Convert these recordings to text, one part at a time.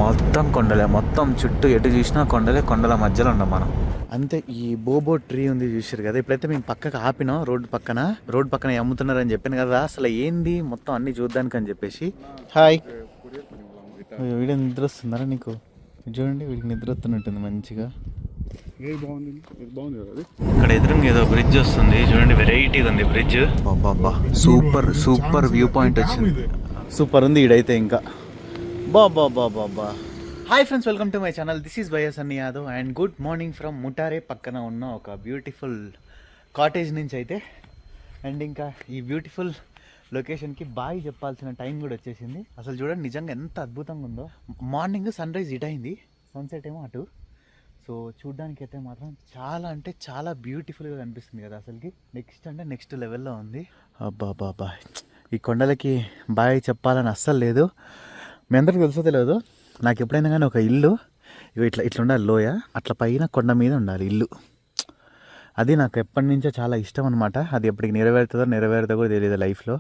మొత్తం కొండలే, మొత్తం చుట్టూ ఎటు చూసినా కొండలే, కొండల మధ్యలో ఉన్నాం మనం. అంతే. ఈ బోబో ట్రీ ఉంది చూసారు కదా, ఇప్పుడైతే మేము పక్కకు ఆపినాం. రోడ్డు పక్కన అమ్ముతున్నారని చెప్పాను కదా. అసలు ఏంది మొత్తం అన్ని చూడ్డానికి అని చెప్పేసి. హాయ్, వీడియో నిద్ర వస్తుందరా నీకు? చూడండి, వీడికి నిద్ర వస్తున్నట్టుంది మంచిగా. ఇక్కడ ఎదురుగా ఏదో బ్రిడ్జ్ వస్తుంది చూడండి, వెరైటీగా ఉంది బ్రిడ్జ్. బాబా, సూపర్ వ్యూ పాయింట్ వచ్చింది. సూపర్ ఉంది ఈడైతే ఇంకా. బాబా. Hi friends, welcome to my channel. This is YS Anni Yadav and good morning from Mutare పక్కన ఉన్న ఒక బ్యూటిఫుల్ కాటేజ్ నుంచి అయితే. అండ్ ఇంకా ఈ బ్యూటిఫుల్ లొకేషన్కి బాయ్ చెప్పాల్సిన టైం కూడా వచ్చేసింది. అసలు చూడండి నిజంగా ఎంత అద్భుతంగా ఉందో. మార్నింగ్ సన్ రైజ్ ఇట్ అయింది, సన్సెట్ ఏమో అటు. సో చూడ్డానికి అయితే మాత్రం చాలా అంటే చాలా బ్యూటిఫుల్గా కనిపిస్తుంది కదా అసలుకి. నెక్స్ట్ లెవెల్లో ఉంది. అబ్బా, ఈ కొండలకి బాయ్ చెప్పాలని అస్సలు లేదు. మీ అందరికీ తెలుసో తెలియదు, నాకు ఎప్పుడైనా కానీ ఒక ఇల్లు ఇట్లా ఉండాలి, లోయ అట్లా పైన కొండ మీద ఉండాలి ఇల్లు. అది నాకు ఎప్పటి నుంచో చాలా ఇష్టం అనమాట. అది ఎప్పటికి నెరవేరుతుందో కూడా తెలియదు లైఫ్లో.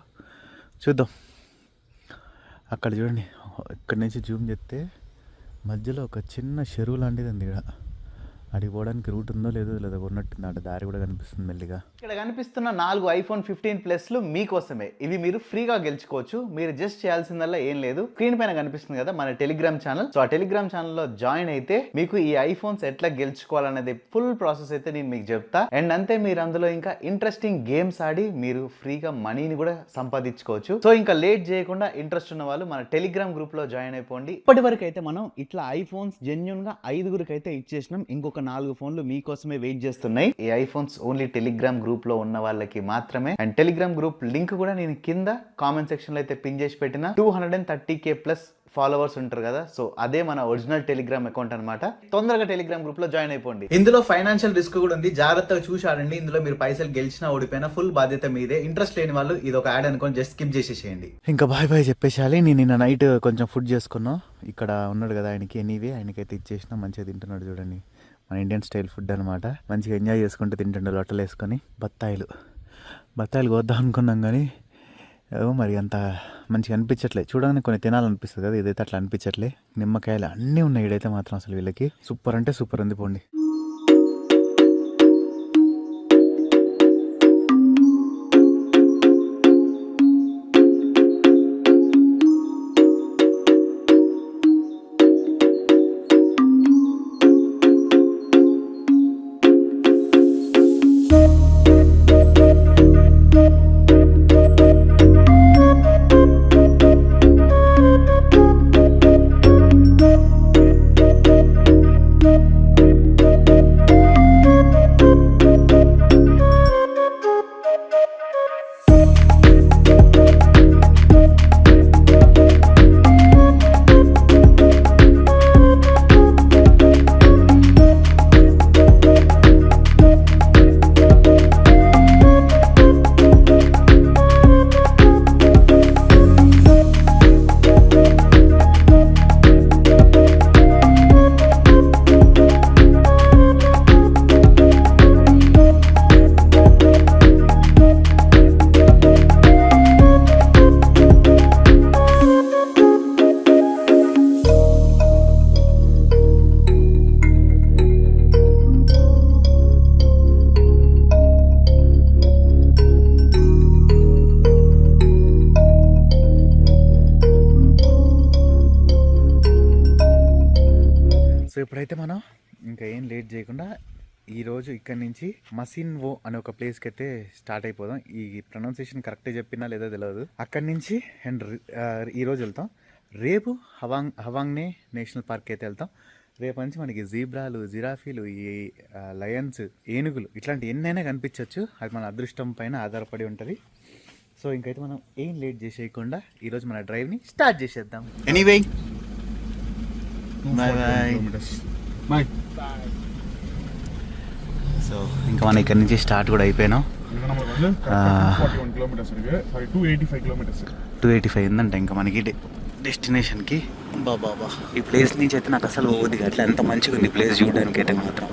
చూద్దాం. అక్కడ చూడండి, ఇక్కడి నుంచి జూమ్ చేస్తే మధ్యలో ఒక చిన్న చెరువు లాంటిది ఉంది. ఇక్కడ అడిగి పోవడానికి రూట్ ఉందో లేదో ఉన్నట్టుంది. అక్కడ దారి కూడా కనిపిస్తుంది మెల్లిగా. ఇక్కడ కనిపిస్తున్న 4 iPhone 15 Plusలు మీకోసమే. ఇవి మీరు ఫ్రీగా గెలుచుకోవచ్చు. మీరు జస్ట్ చేయాల్సిందల్లా ఏం లేదు, స్క్రీన్ పైన కనిపిస్తుంది కదా మన టెలిగ్రామ్ ఛానల్. సో ఆ టెలిగ్రామ్ ఛానల్లో జాయిన్ అయితే మీకు ఈ ఐఫోన్స్ ఎట్లా గెలుచుకోవాలనేది ఫుల్ ప్రాసెస్ అయితే నేను మీకు చెప్తా. అండ్ అంతే, మీరు అందులో ఇంకా ఇంట్రెస్టింగ్ గేమ్స్ ఆడి మీరు ఫ్రీగా మనీని కూడా సంపాదించుకోవచ్చు. సో ఇంకా లేట్ చేయకుండా ఇంట్రెస్ట్ ఉన్న వాళ్ళు మన టెలిగ్రామ్ గ్రూప్ లో జాయిన్ అయిపోండి. ఇప్పటి వరకు అయితే మనం ఇట్లా ఐఫోన్స్ జెన్యూన్ గా 5గురికి అయితే ఇచ్చేసినాం. ఇంకొక 4 ఫోన్లు మీకోసమే వెయిట్ చేస్తున్నాయి. ఈ ఐఫోన్స్ ఓన్లీ టెలిగ్రామ్ గ్రూప్ లో ఉన్న వాళ్ళకి మాత్రమే. అండ్ టెలిగ్రామ్ గ్రూప్ లింక్ కూడా నేను కింద కామెంట్ సెక్షన్ లో అయితే పిన్ చేసి పెట్టిన. 230K ప్లస్ ఫాలోవర్స్ ఉంటారు కదా, సో అదే మన ఒరిజినల్ టెలిగ్రామ్ అకౌంట్ అనమాట. తొందరగా టెలిగ్రామ్ గ్రూప్ లో జాయిన్ అయిపోండి. ఇందులో ఫైనాన్షియల్ రిస్క్ కూడా ఉంది, జాగ్రత్తగా చూసి ఆడండి. ఇందులో మీరు పైసలు గెలిచినా ఓడిపోయినా ఫుల్ బాధ్యత మీదే. ఇంట్రెస్ట్ లేని వాళ్ళు ఇది ఒక యాడ్ అనుకోని జస్ట్ స్కిప్ చేసేసేయండి. ఇంకా బాయ్ చెప్పేసాలి. నేను నిన్న నైట్ కొంచెం ఫుడ్ చేసుకున్నా. ఇక్కడ ఉన్నాడు కదా ఆయనకి, ఎనీవే ఆయనకైతే ఇచ్చేసిన. మంచిగా తింటున్నాడు చూడండి, మన ఇండియన్ స్టైల్ ఫుడ్ అనమాట. మంచిగా ఎంజాయ్ చేసుకుంటూ తింటుండే లొట్టలు వేసుకొని. బత్తాయిలు కోద్దాం అనుకున్నాం కానీ ఏమో మరి అంత మంచిగా అనిపించట్లే. చూడగానే కొన్ని తినాలనిపిస్తుంది కదా, ఇదైతే అట్లా అనిపించట్లే. నిమ్మకాయలు అన్నీ ఉన్నాయి ఇదైతే మాత్రం. అసలు వీళ్ళకి సూపర్ అంటే సూపర్ ఉంది. పోండి. సో ఇప్పుడైతే మనం ఇంకా ఏం లేట్ చేయకుండా ఈరోజు ఇక్కడి నుంచి మసిన్వో అనే ఒక ప్లేస్కి అయితే స్టార్ట్ అయిపోదాం. ఈ ప్రొనౌన్సియేషన్ కరెక్ట్గా చెప్పినా లేదో తెలియదు. అక్కడి నుంచి అండ్ ఈరోజు వెళ్తాం. రేపు హవాంగ్నే నేషనల్ పార్క్ అయితే వెళ్తాం. రేపు నుంచి మనకి జీబ్రాలు, జిరాఫీలు, ఈ లయన్స్, ఏనుగులు ఇట్లాంటి ఎన్నైనా కనిపించవచ్చు. అది మన అదృష్టం పైన ఆధారపడి ఉంటుంది. సో ఇంకైతే మనం ఏం లేట్ చేసేయకుండా ఈరోజు మన డ్రైవ్ని స్టార్ట్ చేసేద్దాం. Anyway bye. సో ఇంకా మనం ఇక్కడ నుంచి స్టార్ట్ కూడా అయిపోయినాం. 285 ఉందంట ఇంకా మనకి డెస్టినేషన్కి. బాబా, ఈ ప్లేస్ నుంచి అయితే నాకు అసలు ఓది అట్లా ఎంత మంచిగా ఉంది ప్లేస్ చూడడానికి అయితే మాత్రం.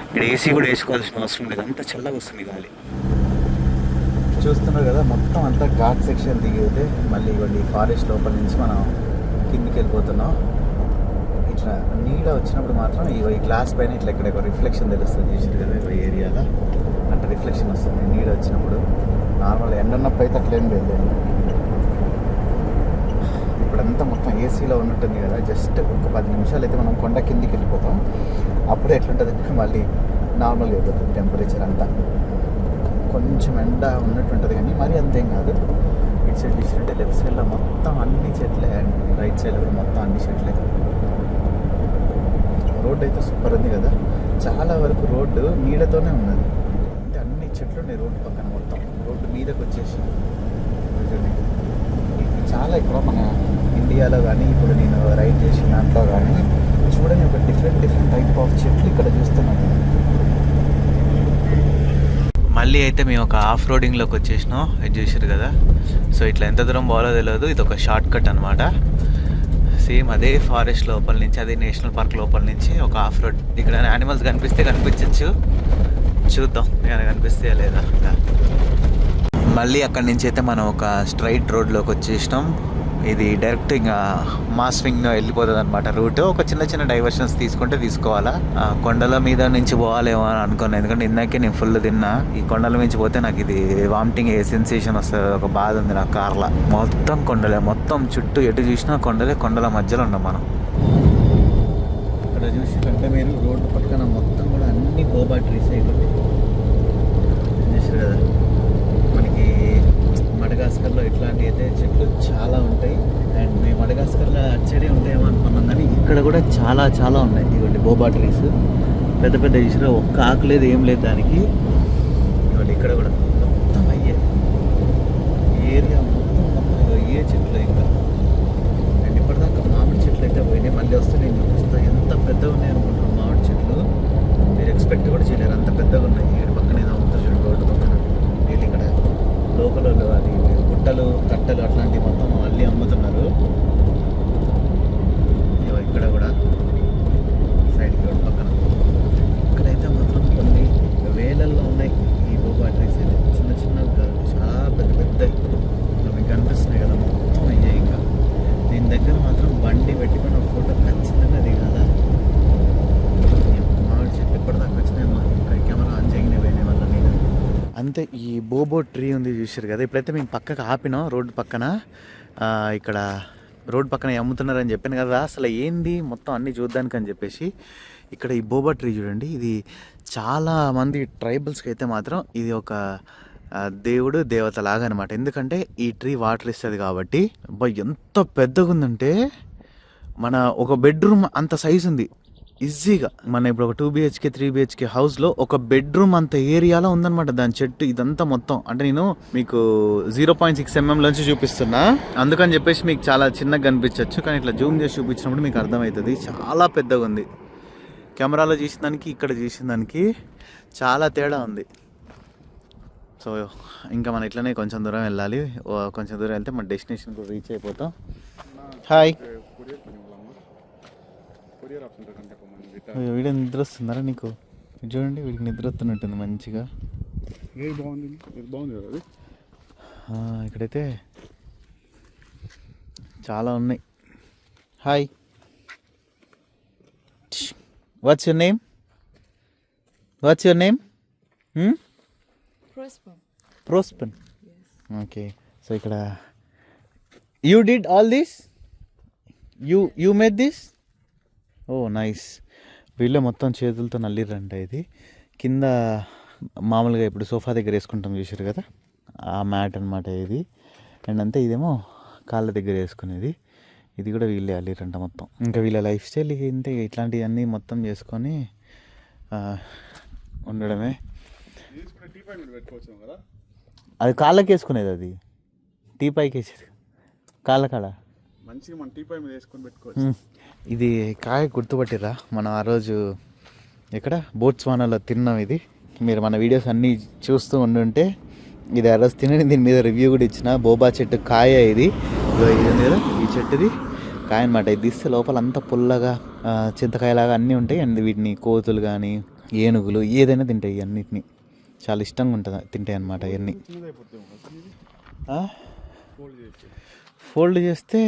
ఇక్కడ ఏసీ కూడా వేసుకోవాల్సిన అవసరం లేదు, అంత చల్లగా వస్తుంది గాలి. చూస్తున్నారు కదా, మొత్తం అంతా ఘాట్ సెక్షన్ దిగితే మళ్ళీ ఇవ్వండి ఫారెస్ట్ లోపల నుంచి మనం కిందికి వెళ్ళిపోతున్నాం. ఇట్లా నీడ వచ్చినప్పుడు మాత్రం ఈ గ్లాస్ పైన ఇట్లా ఇక్కడ రిఫ్లెక్షన్ తెలుస్తుంది చూసారు కదా ఈ ఏరియాలో అంటే రిఫ్లెక్షన్ వస్తుంది నీడ వచ్చినప్పుడు. నార్మల్ ఎండ ఉన్నప్పుడు అయితే అట్లేం లేదు. ఇప్పుడంతా మొత్తం ఏసీలో ఉన్నట్టుంది కదా. జస్ట్ ఒక 10 నిమిషాలు అయితే మనం కొండ కిందికి వెళ్ళిపోతాం. అప్పుడు ఎట్లుంటుంది మళ్ళీ నార్మల్గా అయిపోతుంది టెంపరేచర్ అంతా. కొంచెం ఎండ ఉన్నట్టు ఉంటుంది కానీ మరీ అంతేం కాదు. ఇటు సైడ్ చూసినట్టే లెఫ్ట్ సైడ్లో మొత్తం అన్ని చెట్లే అండ్ రైట్ సైడ్ కూడా మొత్తం అన్ని చెట్లే. రోడ్డు అయితే సూపర్ ఉంది కదా. చాలా వరకు రోడ్డు నీడతోనే ఉన్నది. అంటే అన్ని చెట్లు ఉన్నాయి రోడ్డు పక్కన మొత్తం. రోడ్డు మీదకి వచ్చేసి చాలా ఇక్కడ మన ఇండియాలో కానీ ఇప్పుడు నేను రైడ్ చేసిన దాంట్లో కానీ చూడండి ఒక డిఫరెంట్ టైప్ ఆఫ్ చెట్లు ఇక్కడ చూస్తున్నాను. మళ్ళీ అయితే మేము ఒక ఆఫ్ రోడింగ్లోకి వచ్చేసినాం. ఇది చూసారు కదా. సో ఇట్లా ఎంత దూరం పోవాలో తెలియదు. ఇది ఒక షార్ట్ కట్ అనమాట. సేమ్ అదే ఫారెస్ట్ లోపల నుంచి అదే నేషనల్ పార్క్ లోపల నుంచి ఒక ఆఫ్ రోడ్. ఇక్కడ యానిమల్స్ కనిపిస్తే కనిపించచ్చు, చూద్దాం ఏమైనా కనిపిస్తే లేదా. మళ్ళీ అక్కడి నుంచి అయితే మనం ఒక స్ట్రైట్ రోడ్లోకి వచ్చేసినాం. ఇది డైరెక్ట్ ఇంకా మాస్వింగ్గా వెళ్ళిపోతుంది అనమాట రూట్. ఒక చిన్న డైవర్షన్స్ తీసుకుంటే తీసుకోవాలా. కొండల మీద నుంచి పోవాలేమో అని అనుకున్నాను, ఎందుకంటే ఇందాకే నేను ఫుల్ తిన్నా. ఈ కొండల నుంచి పోతే నాకు ఇది వామిటింగ్ సెన్సేషన్ వస్తుంది, ఒక బాధ ఉంది నాకు కార్లో. మొత్తం కొండలే, మొత్తం చుట్టూ ఎటు చూసినా కొండలే. కొండల మధ్యలో ఉన్నాం మనం. ఇక్కడ చూసినట్టే మీరు రోడ్డు పక్కన మొత్తం కూడా అన్ని బోబా ట్రీస్ అయిపోయి చూసారు కదా. మనకి మడగాస్కర్లో ఇట్లాంటి అయితే చెట్లు చాలా ఉంటాయి. అండ్ మేము మడగాస్కర్లో అచ్చడే ఉంటాయేమో అనుకున్నాం కానీ ఇక్కడ కూడా చాలా ఉన్నాయి. ఇవ్వండి బోబా ట్రీస్ పెద్ద చూసినా ఒక్క ఆకు లేదు, ఏం లేదు దానికి. ఇవ్వండి ఇక్కడ కూడా మొత్తం అయ్యే ఏరియా మొత్తం అయ్యే చెట్లు ఇంకా. అండ్ ఇప్పటిదాకా మామిడి చెట్లు అయితే పోయినాయి. మళ్ళీ వస్తే నేను చూపిస్తాను ఎంత పెద్దగా ఉన్నాయి అనుకుంటున్నాను. మామిడి చెట్లు మీరు ఎక్స్పెక్ట్ కూడా చేయలేరు, అంత పెద్దగా ఉన్నాయి. ఏడు పక్కన ఏదో అమ్ముతారు చూడండి రోడ్డు పక్కన. వీళ్ళు ఇక్కడ లోకల్ అది గుట్టలు కట్టలు అట్లాంటివి మొత్తం అల్లి అమ్ముతున్నారు. ఇక్కడ కూడా సైడ్కి రోడ్డు పక్కన ఇక్కడైతే మాత్రం కొన్ని వేలల్లో ఉన్నాయి ఈ బోబా ట్రీస్ అయితే. చిన్న చాలా పెద్ద మీకు కనిపిస్తున్నాయి కదా మొత్తం అయ్యాయి. ఇంకా దీని దగ్గర మాత్రం బండి పెట్టుకుని ఒక ఫోటో ఖచ్చితంగా దిగాల. మామిడి చెట్టు ఇప్పటిదాకా వచ్చినాయి. ఇంకా కెమెరా ఆన్ చేయగానే పోయినాయి వల్ల నేను అంతే. ఈ బోబో ట్రీ ఉంది చూసారు కదా. ఇప్పుడైతే మేము పక్కకు ఆపినాం రోడ్డు పక్కన. ఇక్కడ రోడ్డు పక్కన అమ్ముతున్నారని చెప్పాను కదా. అసలు ఏంది మొత్తం అన్నీ చూడ్డానికి అని చెప్పేసి ఇక్కడ ఈ బోబా ట్రీ చూడండి. ఇది చాలా మంది ట్రైబల్స్కి అయితే మాత్రం ఇది ఒక దేవుడు దేవత లాగా అనమాట. ఎందుకంటే ఈ ట్రీ వాటర్ ఇస్తుంది కాబట్టి. ఎంత పెద్దగా ఉందంటే మన ఒక బెడ్రూమ్ అంత సైజు ఉంది ఈజీగా. మన ఇప్పుడు ఒక 2 BHK 3 BHK హౌస్లో ఒక బెడ్రూమ్ అంత ఏరియాలో ఉందన్నమాట దాని చెట్టు. ఇదంతా మొత్తం అంటే నేను మీకు 0.6 mm నుంచి చూపిస్తున్నా, అందుకని చెప్పేసి మీకు చాలా చిన్నగా కనిపించవచ్చు. కానీ ఇట్లా జూమ్ చేసి చూపించినప్పుడు మీకు అర్థమవుతుంది చాలా పెద్దగా ఉంది. కెమెరాలో చేసిన దానికి ఇక్కడ చేసిన దానికి చాలా తేడా ఉంది. సో ఇంకా మనం ఇట్లనే కొంచెం దూరం వెళ్ళాలి. కొంచెం దూరం వెళ్తే మన డెస్టినేషన్కి రీచ్ అయిపోతాం. హాయ్, వీడియో నిద్ర వస్తుందరా నీకు? చూడండి వీడికి నిద్ర వస్తున్నట్టుంది మంచిగా. ఇక్కడైతే చాలా ఉన్నాయి. Hi, what's your name? What's your name? Prosper. Okay. So ఇక్కడ you did all this? You made this? Oh nice. వీళ్ళే మొత్తం చేతులతో నల్లిరంట. ఇది కింద మామూలుగా ఇప్పుడు సోఫా దగ్గర వేసుకుంటాం చూసారు కదా, ఆ మ్యాట్ అనమాట ఇది. అండ్ అంతే ఇదేమో కాళ్ళ దగ్గర వేసుకునేది. ఇది కూడా వీళ్ళే అల్లిరంట మొత్తం. ఇంకా వీళ్ళ లైఫ్ స్టైల్ ఇంతే, ఇట్లాంటివన్నీ మొత్తం చేసుకొని ఉండడమే. అది కాళ్ళకి వేసుకునేది, అది టీ పైకి వేసేది కాళ్ళ కాడ మంచిగా మన టీ పై మీద వేసుకొని పెట్టుకోవచ్చు. ఇది కాయ గుర్తుపట్టిరా, మనం ఆ రోజు ఎక్కడ బోట్స్వానాలో తిన్నాం. ఇది మీరు మన వీడియోస్ అన్నీ చూస్తూ ఉండుంటే ఇది ఆ రోజు తినని దీని మీద రివ్యూ కూడా ఇచ్చిన. బోబా చెట్టు కాయ ఇది ఉంది కదా, ఈ చెట్టుది కాయ అనమాట. ఇది తీస్తే లోపల అంతా పుల్లగా చింతకాయలాగా అన్నీ ఉంటాయి. అండ్ వీటిని కోతులు కానీ ఏనుగులు ఏదైనా తింటాయి. అన్నిటిని చాలా ఇష్టంగా ఉంటుంది, తింటాయి అన్నమాట ఇవన్నీ. ఫోల్డ్ చేస్తే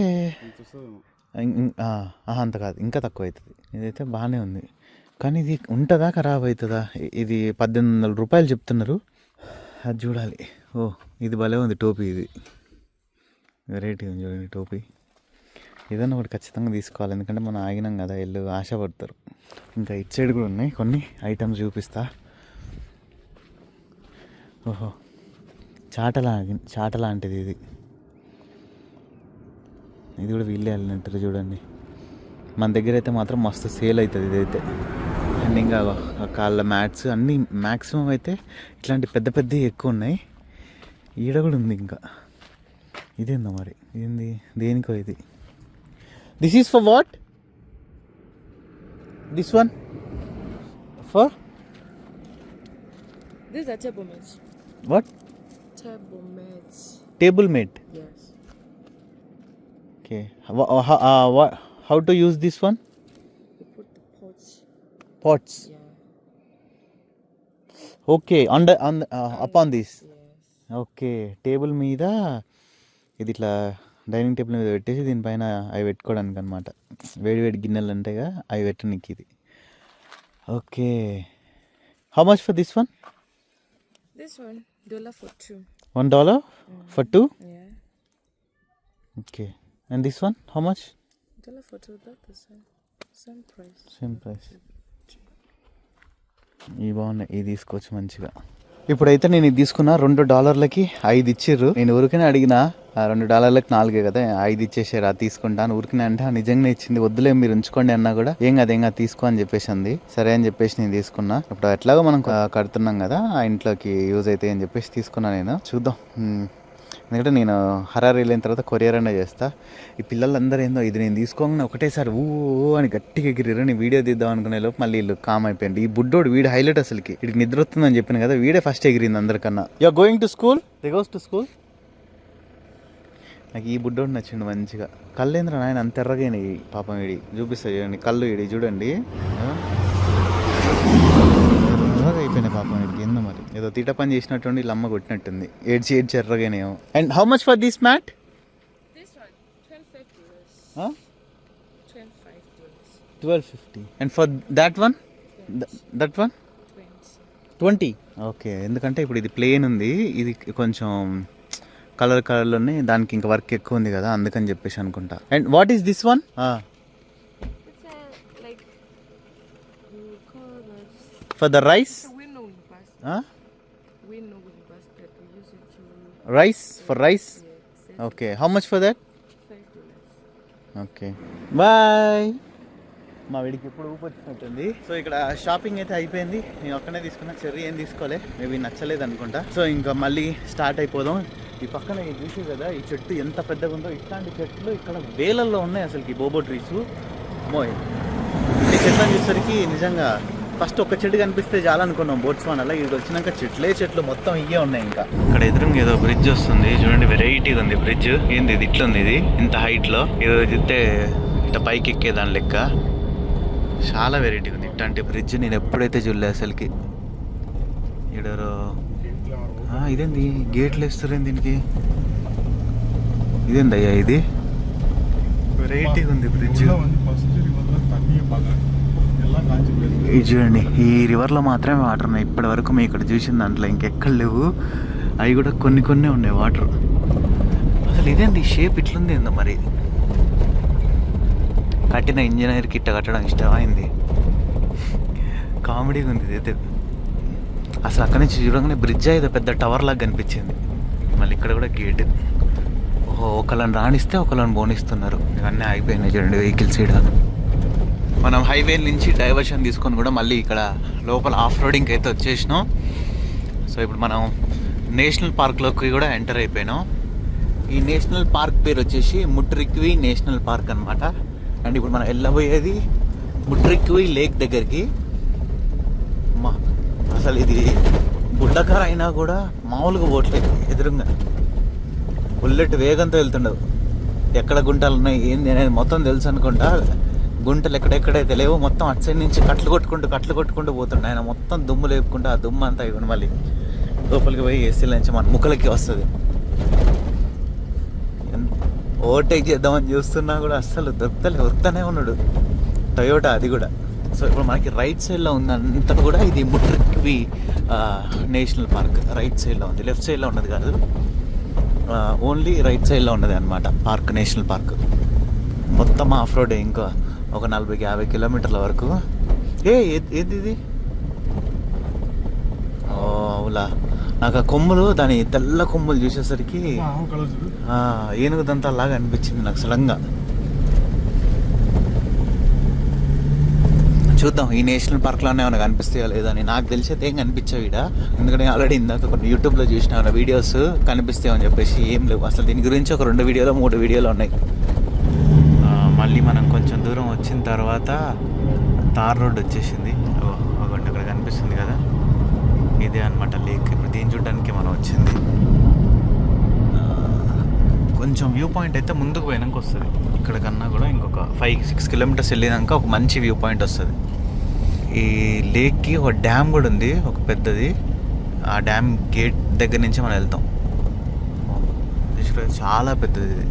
అంత కాదు, ఇంకా తక్కువ అవుతుంది. ఇదైతే బాగానే ఉంది, కానీ ఇది ఉంటుందా ఖరాబ్ అవుతుందా? ఇది 1800 రూపాయలు చెప్తున్నారు, అది చూడాలి. ఓ ఇది భలే ఉంది టోపీ, ఇది వెరైటీ ఉంది చూడండి టోపీ. ఏదైనా ఒకటి ఖచ్చితంగా తీసుకోవాలి, ఎందుకంటే మనం ఆగినాం కదా, వీళ్ళు ఆశపడతారు. ఇంకా ఇటు సైడ్ కూడా ఉన్నాయి కొన్ని ఐటమ్స్, చూపిస్తా. ఓహో చాట లాంటిది ఇది, ఇది కూడా వీళ్ళే వెళ్ళినట్టు చూడండి. మన దగ్గర అయితే మాత్రం మస్తు సేల్ అవుతుంది ఇదైతే. అండ్ ఇంకా కాళ్ళ మ్యాట్స్ అన్నీ మ్యాక్సిమం అయితే ఇట్లాంటి పెద్ద పెద్దవి ఎక్కువ ఉన్నాయి. ఈడ కూడా ఉంది ఇంకా. ఇదేందో మరి, ఏంది దేనికో ఇది. This is for what? This one for These are table mates. What? Table mates. Table mate. Yes. Okay. How to use this one? You put the Pots. Yeah. Okay. Upon this. Yes. Okay, table మీద ఇది ఇట్లా dining table మీద పెట్టేసి దీనిపైన అవి పెట్టుకోవడానికి అనమాట. వేడి వేడి గిన్నెలు ఉంటాయిగా, అవి పెట్టడానికి ఇది. Okay, how much for this one? This one, $1 for 2. $1 for 2? Yeah. Okay, and this one how much? $1 for 2, that's the same. Same price. Same price. ఇవి బాగున్నాయి, ఇవి తీసుకోవచ్చు మంచిగా. ఇప్పుడైతే నేను ఇది తీసుకున్నా, $2కి 5 ఇచ్చిర్రు. నేను ఊరికనే అడిగినా, $2కి 4 కదా, 5 ఇచ్చేసారు, అది తీసుకుంటాను ఊరికనే అంటే నిజంగానే ఇచ్చింది. వద్దులే మీరు ఉంచుకోండి అన్నా కూడా ఏం కాదు తీసుకో అని చెప్పేసి అంది. సరే అని చెప్పేసి నేను తీసుకున్నా. ఇప్పుడు ఎట్లాగో మనం కడుతున్నాం కదా, ఆ ఇంట్లోకి యూజ్ అవుతాయి అని చెప్పేసి తీసుకున్నా నేను. చూద్దాం, ఎందుకంటే నేను హరారీ వెళ్ళిన తర్వాత కొరియర్ అనే చేస్తా. ఈ పిల్లలందరూ ఏందో ఇది నేను తీసుకోగానే ఒకటేసారి ఊ అని గట్టిగా ఎగిరిరు. నేను వీడియో తీద్దాం అనుకునే లోపు మళ్ళీ వీళ్ళు కామ్ అయిపోయింది. ఈ బుడ్డోడు వీడు హైలైట్ అసలుకి, వీడికి నిద్ర వస్తుందని చెప్పాను కదా, వీడే ఫస్ట్ ఎగిరింది అందరికన్నా. You are going to school? They goes to school. నాకు ఈ బుడ్డోడు నచ్చిండు మంచిగా. కళ్ళేంద్ర నాయన అంత ఎర్రగైనాయి పాపం. వీడి చూపిస్తా చూడండి కళ్ళు, వీడి చూడండి ఎర్రగా అయిపోయినాయి పాపం వీడికి. ఏందో మరి ఏదో తీట పని చేసినట్టుండి వీళ్ళ అమ్మ కొట్టినట్టుంది, ఏడ్చి ఎర్రగానేమో. And how much for this mat? This one, $12.50. Huh? $12.50. $12.50. And for that one? That one? 20. Okay, ఎందుకంటే ఇప్పుడు ఇది ప్లేన్ ఉంది, ఇది కొంచెం కలర్లోనే, దానికి ఇంకా వర్క్ ఎక్కువ ఉంది కదా, అందుకని చెప్పేసి అనుకుంటా. And what is this one? It's like, you call this... for the rice? It's a winnowing basket. Winnowing basket. We use it to... rice, for rice. Yeah, okay, how much for that? $5. Okay, bye. మా వీడికి ఇప్పుడు ఊపు వచ్చినట్టుంది. So ఇక్కడ shopping అయితే అయిపోయింది. నేను ఒక్కనే తీసుకున్నా, చెర్రీ ఏం తీసుకోలే, మేబీ నచ్చలేదు అనుకుంటా. సో ఇంకా మళ్ళీ స్టార్ట్ అయిపోదాం. ఈ పక్కన ఈ చూసి కదా, ఈ చెట్టు ఎంత పెద్దగా ఉందో. ఇట్లాంటి చెట్లు ఇక్కడ వేలల్లో ఉన్నాయి అసలుకి, బోబో ట్రీస్. మోయ్ ఈ చెట్లను చూసేసరికి నిజంగా ఫస్ట్ ఒక చెట్టు కనిపిస్తే చాలా అనుకున్నాం బోట్స్వానాలో. ఇది వచ్చినాక చెట్లు మొత్తం ఇవే ఉన్నాయి. ఇంకా ఇక్కడ ఎదురుగా ఏదో బ్రిడ్జ్ వస్తుంది చూడండి, వెరైటీగా ఉంది బ్రిడ్జ్. ఏంది ఇది ఇట్లా ఉంది, ఇది ఇంత హైట్లో. ఏదో చూస్తే ఇట్లా పైకి ఎక్కేదాని లెక్క, చాలా వెరైటీగా ఉంది. ఇట్లాంటి బ్రిడ్జ్ నేను ఎప్పుడైతే చూడలే అసలుకి. ఈడరో ఇదేంది గేట్లు వేస్తారేంది దీనికి, ఇదేంది అయ్యా ఇది, వెరైటీగా ఉంది బ్రిడ్జ్. ఇది చూడండి, ఈ రివర్లో మాత్రమే వాటర్ ఉన్నాయి ఇప్పటి వరకు. మేము ఇక్కడ చూసిన దాంట్లో ఇంకెక్కడ లేవు. అవి కూడా కొన్ని ఉన్నాయి వాటర్. అసలు ఇదేంది షేప్ ఇట్లుంది ఏందో మరి. కట్టిన ఇంజనీర్కి ఇట్ట కట్టడం ఇష్టమైంది. కామెడీగా ఉంది ఇదైతే. అసలు అక్కడి నుంచి చూడగానే బ్రిడ్జ్ ఏదో పెద్ద టవర్ లాగా కనిపించింది. మళ్ళీ ఇక్కడ కూడా గేట్. ఓహో, ఒకళ్ళని రాణిస్తే ఒకళ్ళని బోనిస్తున్నారు. ఇవన్నీ అయిపోయినాయి చూడండి వెహికల్స్. ఇక్కడ మనం హైవే నుంచి డైవర్షన్ తీసుకొని కూడా మళ్ళీ ఇక్కడ లోపల ఆఫ్ రోడింగ్కి అయితే వచ్చేసినాం. సో ఇప్పుడు మనం నేషనల్ పార్క్లోకి కూడా ఎంటర్ అయిపోయినాం. ఈ నేషనల్ పార్క్ పేరు వచ్చేసి ముట్రిక్వి నేషనల్ పార్క్ అనమాట. అండ్ ఇప్పుడు మనం వెళ్ళబోయేది ముట్రిక్వి లేక్ దగ్గరికి. అమ్మా అసలు ఇది బుడ్డకార అయినా కూడా మామూలుగా పోవట్లేదు. ఎదురుగా బుల్లెట్ వేగంతో వెళ్తుండవు. ఎక్కడ గుంటలు ఉన్నాయి ఏంది అనేది మొత్తం తెలుసు అనుకుంటా. గుంటలు ఎక్కడెక్కడైతే లేవో మొత్తం అటు సైడ్ నుంచి కట్లు కొట్టుకుంటూ పోతుండే ఆయన. మొత్తం దుమ్ము లేపుకుంటూ ఆ దుమ్ము అంతా ఇవ్వండి మళ్ళీ లోపలికి పోయి ఏసీల నుంచి మన ముక్కలకి వస్తుంది. ఓవర్టేక్ చేద్దామని చూస్తున్నా కూడా అస్సలు ఉరుకుతానే ఉన్నాడు. టొయోటా అది కూడా. సో ఇప్పుడు మనకి రైట్ సైడ్లో ఉందంతా కూడా ఇది ముట్రిక్వి నేషనల్ పార్క్. రైట్ సైడ్లో ఉంది, లెఫ్ట్ సైడ్లో ఉన్నది కాదు, ఓన్లీ రైట్ సైడ్లో ఉన్నది అనమాట పార్క్, నేషనల్ పార్క్. మొత్తం ఆఫ్ రోడ్ ఇంకా ఒక 40-50 కిలోమీటర్ల వరకు. ఏది ఇది? ఓ అవులా, నాకు ఆ కొమ్ములు, దాని తెల్ల కొమ్ములు చూసేసరికి ఏనుగు దంతాలాగా అనిపించింది నాకు సడన్గా. చూద్దాం ఈ నేషనల్ పార్క్లోనే ఏమైనా కనిపిస్తాయో లేదని. నాకు తెలిసి అయితే ఏం కనిపించావు ఇక్కడ, ఎందుకంటే ఆల్రెడీ ఇందాక కొన్ని యూట్యూబ్లో చూసిన వీడియోస్ కనిపిస్తాయని చెప్పేసి ఏం లేవు అసలు. దీని గురించి ఒక 2 వీడియోలు 3 వీడియోలు ఉన్నాయి. మళ్ళీ మనం కొంచెం దూరం వచ్చిన తర్వాత తార్ రోడ్ వచ్చేసింది. ఒకటి అక్కడ కనిపిస్తుంది కదా, ఇదే అనమాట లేక్. ఇప్పుడు దీన్ని చూడడానికి మనం వచ్చింది. కొంచెం వ్యూ పాయింట్ అయితే ముందుకు పోయినాక వస్తుంది. ఇక్కడ కన్నా కూడా ఇంకొక 5-6 కిలోమీటర్స్ వెళ్ళినాక ఒక మంచి వ్యూ పాయింట్ వస్తుంది. ఈ లేక్కి ఒక డ్యామ్ కూడా ఉంది, ఒక పెద్దది. ఆ డ్యామ్ గేట్ దగ్గర నుంచి మనం వెళ్తాం. చాలా పెద్దది ఇది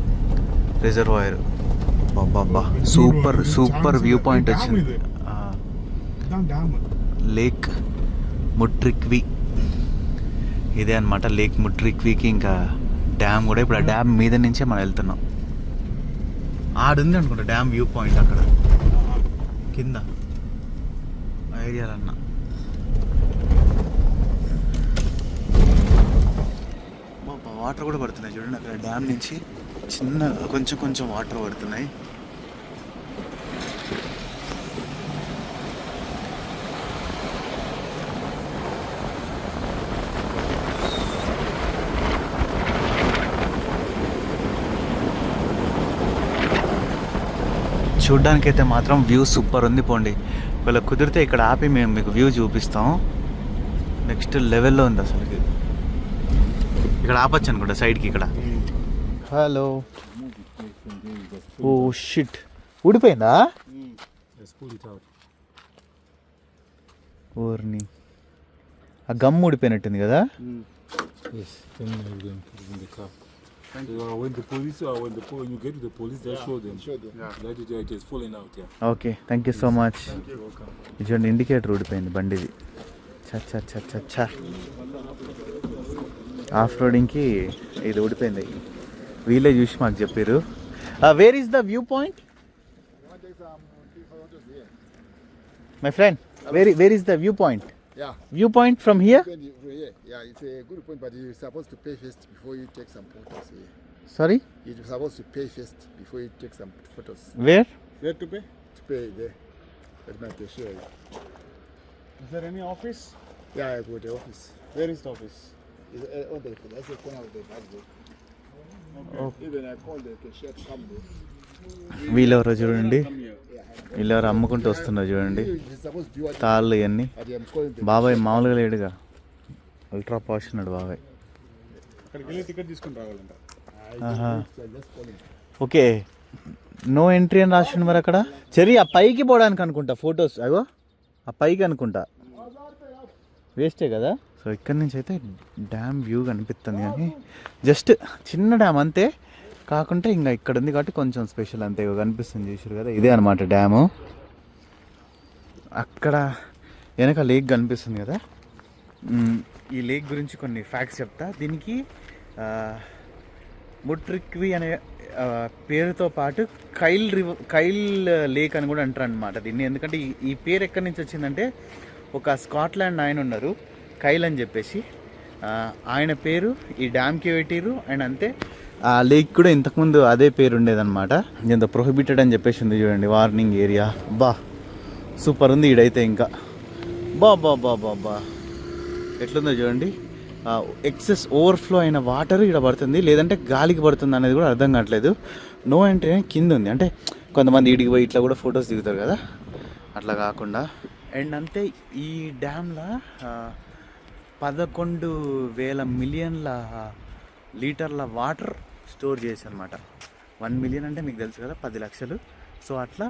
రిజర్వాయర్. బాబా సూపర్ వ్యూ పాయింట్ వచ్చింది. లేక్ ముట్రిక్వి ఇదే అనమాట. లేక్ ముట్రిక్వికి ఇంకా డ్యామ్ కూడా. ఇప్పుడు ఆ డ్యామ్ మీద నుంచే మనం వెళ్తున్నాం. ఆడుంది అనుకుంటా డ్యామ్ వ్యూ పాయింట్ అక్కడ కింద ఏరియాలన్నా. వాటర్ కూడా పడుతున్నాయి చూడండి అక్కడ డ్యామ్ నుంచి. చిన్న కొంచెం వాటర్ పడుతున్నాయి. చూడ్డానికైతే మాత్రం వ్యూ సూపర్ ఉంది. పోండి, ఒకవేళ కుదిరితే ఇక్కడ ఆపి మేము మీకు వ్యూ చూపిస్తాం. నెక్స్ట్ లెవెల్లో ఉంది అసలుకి. ఇక్కడ ఆపచ్చు అనుకుంటా సైడ్కి. ఇక్కడ హలో. Oh shit, ఊడిపోయిందా? ఊరిని ఆ గమ్ ఊడిపోయినట్టుంది కదా. When the police when you get to the police, they show them. That it is falling out. Okay, thank you so much. చూడండి ఇండికేటర్ ఊడిపోయింది బండిది. చచ్చా ఆఫ్ రోడింగ్కి ఇది ఊడిపోయింది. వీళ్ళే చూసి మాకు చెప్పారు. Where is the view point my friend? Where is the view point? View point from here? Yeah, it's a good point, but you're supposed to pay first before you take some photos here. Sorry? You're supposed to pay first before you take some photos. Where? Where to pay? To pay there. That might be sure. Is there any office? Yeah, I go to the office. Where is the office? It's on that's the corner of the back door. Okay. Even I called the cashier to come there. వీళ్ళెవరో చూడండి, వీళ్ళెవరో అమ్ముకుంటూ వస్తున్నారు చూడండి తాళ్ళు ఇవన్నీ. బాబాయ్ మామూలుగా లేడుగా, ultra పాష్ ఉన్నాడు బాబాయ్. టికెట్ తీసుకుని రావాలంట. ఓకే, నో ఎంట్రీ అని రాసిండు మరి అక్కడ. చెరి ఆ పైకి పోవడానికి అనుకుంటా ఫొటోస్. అగో ఆ పైకి అనుకుంటా, వేస్టే కదా. సో ఇక్కడ నుంచి అయితే డ్యామ్ వ్యూ కనిపిస్తుంది, కానీ జస్ట్ చిన్న డ్యామ్ అంతే. కాకుంటే ఇంకా ఇక్కడ ఉంది కాబట్టి కొంచెం స్పెషల్ అంతే. కనిపిస్తుంది చూసారు కదా, ఇదే అనమాట డ్యాము. అక్కడ వెనక లేక్ కనిపిస్తుంది కదా. ఈ లేక్ గురించి కొన్ని ఫ్యాక్ట్స్ చెప్తా. దీనికి ముట్రిక్వి అనే పేరుతో పాటు కైల్ లేక్ అని కూడా అంటారు అనమాట దీన్ని. ఎందుకంటే ఈ పేరు ఎక్కడి నుంచి వచ్చిందంటే, ఒక స్కాట్లాండ్ ఆయన ఉన్నారు కైల్ అని చెప్పేసి, ఆయన పేరు ఈ డ్యామ్కి పెట్టిరు. అండ్ అంతే ఆ లేక్ కూడా ఇంతకుముందు అదే పేరు ఉండేదన్నమాట. ఇంత ప్రొహిబిటెడ్ అని చెప్పేసి ఉంది చూడండి, వార్నింగ్ ఏరియా. బా సూపర్ ఉంది ఈడైతే. ఇంకా బా ఎట్లుందో చూడండి. ఎక్సెస్ ఓవర్ఫ్లో అయిన వాటర్ ఇక్కడ పడుతుంది, లేదంటే గాలికి పడుతుంది అనేది కూడా అర్థం కావట్లేదు. నో ఎంట్రీ అని కింద ఉంది. అంటే కొంతమంది ఈడికి పోయి ఇట్లా కూడా ఫొటోస్ దిగుతారు కదా, అట్లా కాకుండా. అండ్ అంతే ఈ డ్యామ్లో 11,000 మిలియన్ల లీటర్ల వాటర్ స్టోర్ చేసి అనమాట. 1 మిలియన్ అంటే మీకు తెలుసు కదా, 10 లక్షలు. సో అట్లా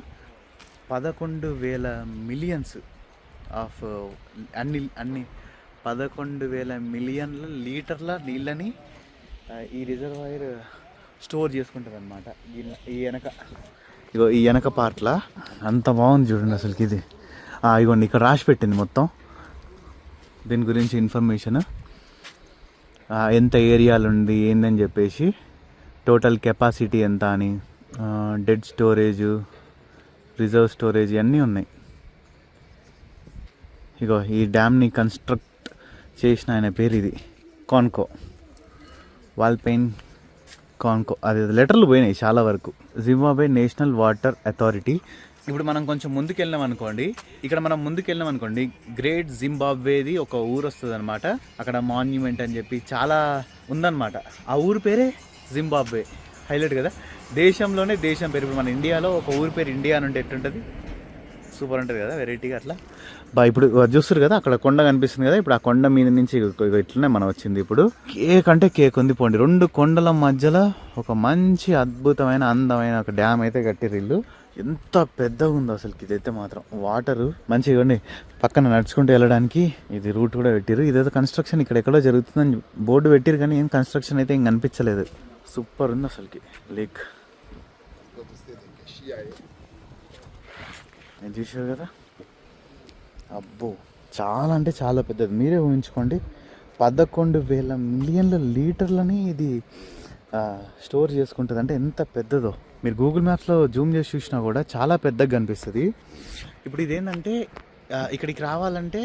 11,000 మిలియన్స్ ఆఫ్ అన్ని 11,000 మిలియన్ల లీటర్ల నీళ్ళని ఈ రిజర్వాయర్ స్టోర్ చేసుకుంటుంది అనమాట ఈ వెనక. ఇగో ఈ వెనక పార్ట్లా అంత బాగుంది చూడండి అసలుకి ఇది. ఇగోండి ఇక్కడ రాసి పెట్టింది మొత్తం దీని గురించి ఇన్ఫర్మేషన్, ఎంత ఏరియాలు ఉంది ఏందని చెప్పేసి, టోటల్ కెపాసిటీ ఎంత అని, డెడ్ స్టోరేజ్, రిజర్వ్ స్టోరేజ్ అన్నీ ఉన్నాయి. ఇగో ఈ డ్యామ్ని కన్స్ట్రక్ట్ చేసిన ఆయన పేరు ఇది కాన్కో, వాల్పైన్ కాన్కో. అది లెటర్లు పోయినాయి చాలా వరకు. Zimbabwe national water authority. ఇప్పుడు మనం కొంచెం ముందుకెళ్ళినాం అనుకోండి, గ్రేట్ జింబాబ్వేది ఒక ఊరు వస్తుంది అనమాట. అక్కడ మాన్యుమెంట్ అని చెప్పి చాలా ఉందన్నమాట. ఆ ఊరు పేరే జింబాబ్వే. హైలైట్ కదా, దేశంలోనే దేశం పేరు. ఇప్పుడు మన ఇండియాలో ఒక ఊరి పేరు ఇండియా అని ఉంటే ఎట్టుంటుంది, సూపర్ ఉంటుంది కదా, వెరైటీగా అట్లా. ఇప్పుడు చూస్తారు కదా అక్కడ కొండ కనిపిస్తుంది కదా, ఇప్పుడు ఆ కొండ మీద నుంచి ఇట్లనే మనం వచ్చింది. ఇప్పుడు కేక్ అంటే కేక్ ఉంది పోండి. 2 కొండల మధ్యలో ఒక మంచి అద్భుతమైన అందమైన ఒక డ్యామ్ అయితే కట్టిర్రు ఇల్లు. ఎంత పెద్దగా ఉందో అసలుకి ఇదైతే మాత్రం. వాటరు మంచిగా ఇవ్వండి, పక్కన నడుచుకుంటూ వెళ్ళడానికి ఇది రూట్ కూడా పెట్టిరు. ఇదేదో కన్స్ట్రక్షన్ ఇక్కడ ఎక్కడో జరుగుతుందని బోర్డు పెట్టిరు, కానీ ఏం కన్స్ట్రక్షన్ అయితే ఏం కనిపించలేదు. సూపర్ ఉంది అసలుకి లేక్. నేను చూసారు కదా, అబ్బో చాలా అంటే చాలా పెద్దది. మీరే ఊహించుకోండి, 11,000 మిలియన్ల లీటర్లని ఇది స్టోర్ చేసుకుంటుంది. అంటే ఎంత పెద్దదో మీరు గూగుల్ మ్యాప్స్లో జూమ్ చేసి చూసినా కూడా చాలా పెద్దగా కనిపిస్తుంది. ఇప్పుడు ఇదేంటంటే ఇక్కడికి రావాలంటే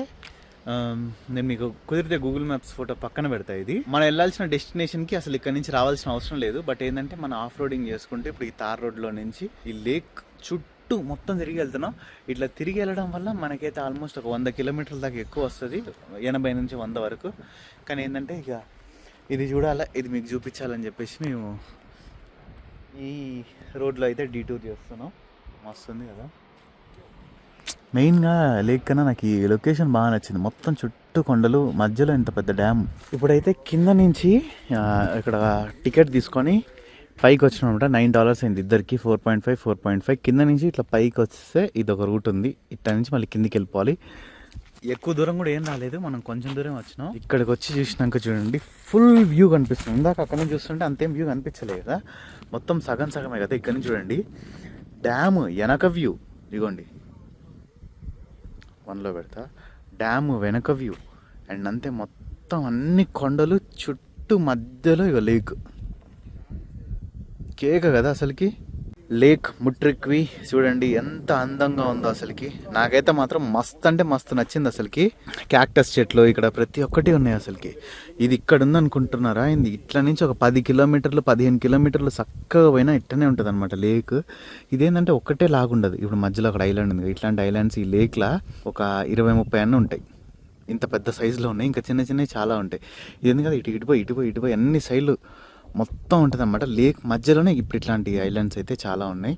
నేను మీకు కుదిరితే గూగుల్ మ్యాప్స్ ఫోటో పక్కన పెడతా. ఇది మనం వెళ్ళాల్సిన డెస్టినేషన్కి అసలు ఇక్కడ నుంచి రావాల్సిన అవసరం లేదు. బట్ ఏంటంటే మనం ఆఫ్ రోడింగ్ చేసుకుంటే ఇప్పుడు ఈ తార్ రోడ్లో నుంచి ఈ లేక్ చుట్టూ మొత్తం తిరిగి వెళ్తున్నాం. ఇట్లా తిరిగి వెళ్ళడం వల్ల మనకైతే ఆల్మోస్ట్ ఒక 100 కిలోమీటర్ల దాకా ఎక్కువ వస్తుంది, 80 నుంచి 100 వరకు. కానీ ఏంటంటే ఇక ఇది చూడాలా, ఇది మీకు చూపించాలని చెప్పేసి మేము ఈ రోడ్లో అయితే డీటూర్ చేస్తున్నాం. మస్తుంది కదా. మెయిన్గా లేక్ కన్నా నాకు ఈ లొకేషన్ బాగా నచ్చింది. మొత్తం చుట్టూ కొండలు, మధ్యలో ఇంత పెద్ద డ్యామ్. ఇప్పుడైతే కింద నుంచి ఇక్కడ టికెట్ తీసుకొని పైకి వచ్చినాం అనమాట. $9 అయింది ఇద్దరికి, 4.5. కింద నుంచి ఇట్లా పైకి వస్తే ఇది ఒక రూట్ ఉంది, ఇట్లా నుంచి మళ్ళీ కిందికి వెళ్ళిపోవాలి. ఎక్కువ దూరం కూడా ఏం రాలేదు, మనం కొంచెం దూరం వచ్చినాం. ఇక్కడికి వచ్చి చూసినాక చూడండి ఫుల్ వ్యూ కనిపిస్తుంది. ఇందాక అక్కడ నుంచి చూస్తుంటే అంతేం వ్యూ కనిపించలేదు కదా, మొత్తం సగమే కదా. ఇక్కడ నుంచి చూడండి డ్యామ్ వెనక వ్యూ, ఇదిగోండి 1లో పెడతా, డ్యామ్ వెనక వ్యూ. అండ్ అంతే మొత్తం అన్ని కొండలు చుట్టూ మధ్యలో ఇక లేక్. కేక కదా అసలుకి. లేక్ ముట్రిక్వి చూడండి ఎంత అందంగా ఉందో అసలుకి. నాకైతే మాత్రం మస్తు అంటే మస్తు నచ్చింది అసలుకి. క్యాక్టస్ చెట్లు ఇక్కడ ప్రతి ఒక్కటి ఉన్నాయి అసలుకి. ఇది ఇక్కడ ఉందనుకుంటున్నారా, ఇది ఇట్లా నుంచి ఒక 10 కిలోమీటర్లు 15 కిలోమీటర్లు చక్కగా పోయినా ఇట్టనే ఉంటుంది అనమాట లేక్. ఇదేంటంటే ఒక్కటే లాగుండదు. ఇప్పుడు మధ్యలో అక్కడ ఐలాండ్ ఉంది, ఇట్లాంటి ఐలాండ్స్ ఈ లేక్లా ఒక 20-30 అన్నీ ఉంటాయి. ఇంత పెద్ద సైజులో ఉన్నాయి, ఇంకా చిన్న చిన్నవి చాలా ఉంటాయి. ఇది ఎందుకంటే ఇటుపోయి అన్ని సైడ్లు మొత్తం ఉంటుంది అన్నమాట. లేక్ మధ్యలోనే ఇప్పుడు ఇట్లాంటి ఐలాండ్స్ అయితే చాలా ఉన్నాయి.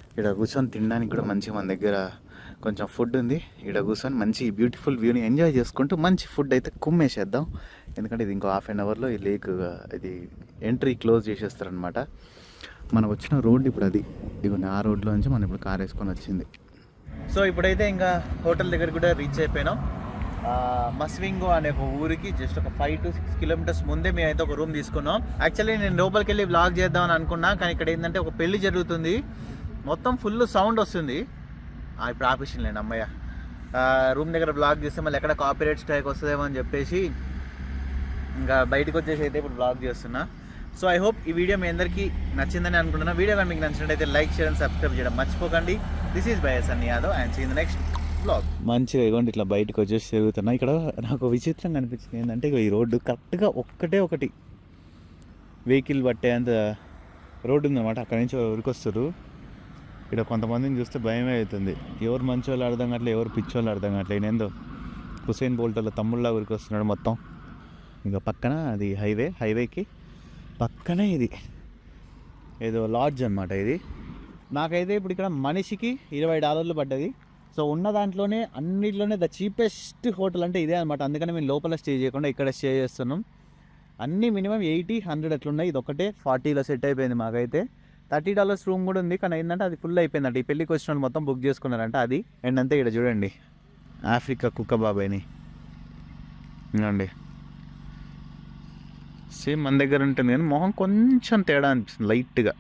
ఇక్కడ కూర్చొని తినడానికి కూడా మంచిగా మన దగ్గర కొంచెం ఫుడ్ ఉంది. ఇక్కడ కూర్చొని మంచి బ్యూటిఫుల్ వ్యూని ఎంజాయ్ చేసుకుంటూ మంచి ఫుడ్ అయితే కుమ్మేసేద్దాం. ఎందుకంటే ఇది ఇంకో ½ అవర్లో ఈ లేక్ ఇది ఎంట్రీ క్లోజ్ చేసేస్తారనమాట. మనం వచ్చిన రోడ్ ఇప్పుడు అది ఇదిగోండి, ఆ రోడ్లో నుంచి మనం ఇప్పుడు కార్ వేసుకొని వచ్చింది. సో ఇప్పుడైతే ఇంకా హోటల్ దగ్గర కూడా రీచ్ అయిపోయినాం. మస్వింగో అనే ఒక ఊరికి జస్ట్ ఒక 5 to 6 కిలోమీటర్స్ ముందే మేమైతే ఒక రూమ్ తీసుకున్నాం. యాక్చువల్లీ నేను లోపలికి వెళ్ళి వ్లాగ్ చేద్దామని అనుకున్నా, కానీ ఇక్కడ ఏంటంటే ఒక పెళ్లి జరుగుతుంది, మొత్తం ఫుల్ సౌండ్ వస్తుంది. ఇప్పుడు ఆపేసిందండి అమ్మయ్య. రూమ్ దగ్గర వ్లాగ్ చేస్తే మళ్ళీ ఎక్కడ కాపీరైట్ స్ట్రైక్ వస్తుందేమో అని చెప్పేసి ఇంకా బయటకు వచ్చేసి అయితే ఇప్పుడు వ్లాగ్ చేస్తున్నా. సో ఐ హోప్ ఈ వీడియో మీ అందరికీ నచ్చిందని అనుకుంటున్నా. వీడియో కానీ మీకు నచ్చినట్టయితే లైక్, షేర్ అండ్ సబ్స్క్రైబ్ చేయడం మర్చిపోకండి. This is by Sunny Yadav and see in the next blog. మంచిగా ఇవ్వండి ఇట్లా బయటకు వచ్చేసి తిరుగుతున్నా. ఇక్కడ నాకు విచిత్రంగా అనిపించింది ఏంటంటే ఈ రోడ్డు కరెక్ట్గా ఒకటి వెహికల్ పట్టేంత రోడ్డు ఉందన్నమాట. అక్కడి నుంచి ఉరికొస్తారు. ఇక్కడ కొంతమందిని చూస్తే భయమే అవుతుంది. ఎవరు మంచోళ్ళు అర్థం కావట్లేదు, ఎవరు పిచ్చోళ్ళు అర్థం కావట్లేదు. నేనేందో హుసేన్ బోల్ట్ వాళ్ళ తమ్ముళ్ళ ఉరికొస్తున్నాడు మొత్తం. ఇంకా పక్కన అది హైవేకి పక్కనే ఇది ఏదో లాడ్జ్ అనమాట. ఇది నాకైతే ఇప్పుడు ఇక్కడ మనిషికి $20 పడ్డది. సో ఉన్న దాంట్లోనే అన్నిట్లోనే ద చీపెస్ట్ హోటల్ అంటే ఇదే అనమాట. అందుకని మేము లోపల స్టే చేయకుండా ఇక్కడ స్టే చేస్తున్నాం. అన్నీ మినిమం 80-100 అట్లున్నాయి. ఇది ఒకటే 40లో సెట్ అయిపోయింది మాకైతే. $30 రూమ్ కూడా ఉంది, కానీ ఏంటంటే అది ఫుల్ అయిపోయిందంట. ఈ పెళ్ళికి వచ్చిన వాళ్ళు మొత్తం బుక్ చేసుకున్నారంట అది. అండ్ అంతే ఇక్కడ చూడండి ఆఫ్రికా కుక్క బాబాయ్ని అండి, సేమ్ మన దగ్గర ఉంటుంది కానీ మొహం కొంచెం తేడా అనిపిస్తుంది లైట్గా.